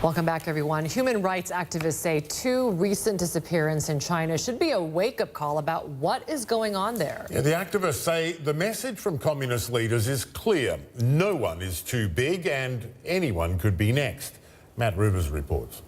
Welcome back, everyone. Human rights activists say two recent disappearances in China should be a wake-up call about what is going on there. Yeah, the activists say the message from communist leaders is clear. No one is too big and anyone could be next. Matt Rivers reports.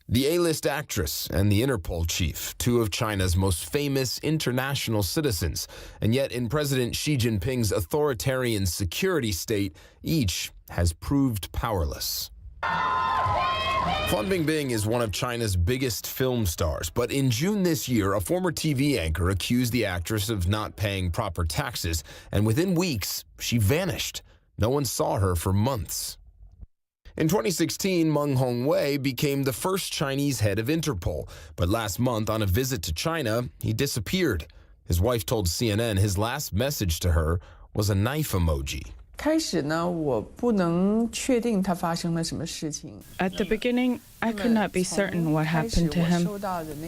The A-list actress and the Interpol chief, two of China's most famous international citizens. And yet in President Xi Jinping's authoritarian security state, each has proved powerless. Fan Bingbing is one of China's biggest film stars, but in June this year, a former TV anchor accused the actress of not paying proper taxes, and within weeks, she vanished. No one saw her for months. In 2016, Meng Hongwei became the first Chinese head of Interpol, but last month, on a visit to China, he disappeared. His wife told CNN his last message to her was a knife emoji. At the beginning, I could not be certain what happened to him.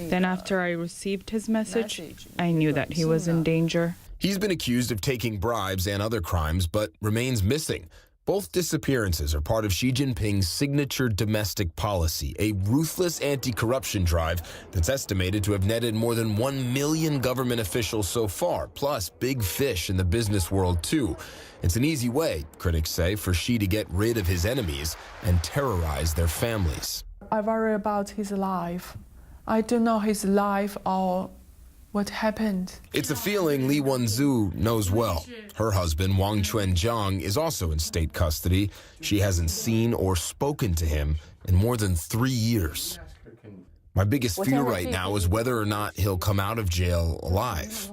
Then after I received his message, I knew that he was in danger. He's been accused of taking bribes and other crimes, but remains missing. Both disappearances are part of Xi Jinping's signature domestic policy, a ruthless anti-corruption drive that's estimated to have netted more than 1 million government officials so far, plus big fish in the business world too. It's an easy way, critics say, for Xi to get rid of his enemies and terrorize their families. I worry about his life. I don't know his life or what happened. It's a feeling Li Wenzu knows well. Her husband, Wang Quanzhang, is also in state custody. She hasn't seen or spoken to him in more than 3 years. My biggest fear right now is whether or not he'll come out of jail alive.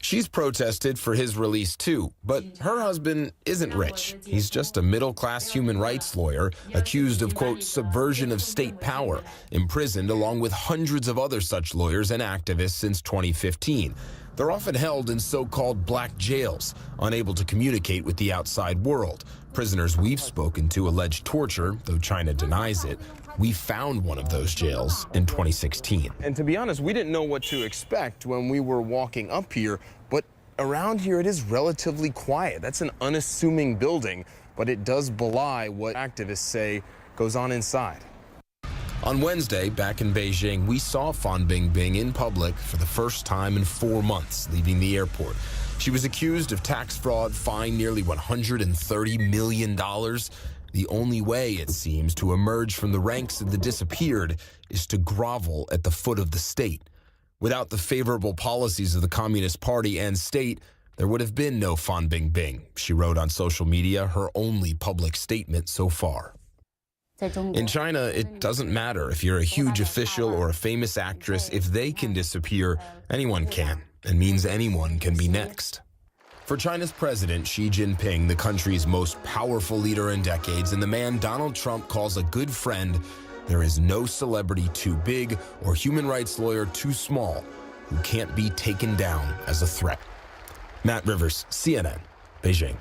She's protested for his release too, but her husband isn't rich. He's just a middle-class human rights lawyer accused of, quote, subversion of state power, imprisoned along with hundreds of other such lawyers and activists since 2015. They're often held in so-called black jails, unable to communicate with the outside world. Prisoners we've spoken to allege torture, though China denies it. We found one of those jails in 2016. And to be honest, we didn't know what to expect when we were walking up here, but around here it is relatively quiet. That's an unassuming building, but it does belie what activists say goes on inside. On Wednesday, back in Beijing, we saw Fan Bingbing in public for the first time in 4 months, leaving the airport. She was accused of tax fraud, fined nearly $130 million. The only way, it seems, to emerge from the ranks of the disappeared is to grovel at the foot of the state. Without the favorable policies of the Communist Party and state, there would have been no Fan Bingbing, she wrote on social media, her only public statement so far. In China, it doesn't matter if you're a huge official or a famous actress. If they can disappear, anyone can, and means anyone can be next. For China's president, Xi Jinping, the country's most powerful leader in decades, and the man Donald Trump calls a good friend, there is no celebrity too big or human rights lawyer too small who can't be taken down as a threat. Matt Rivers, CNN, Beijing.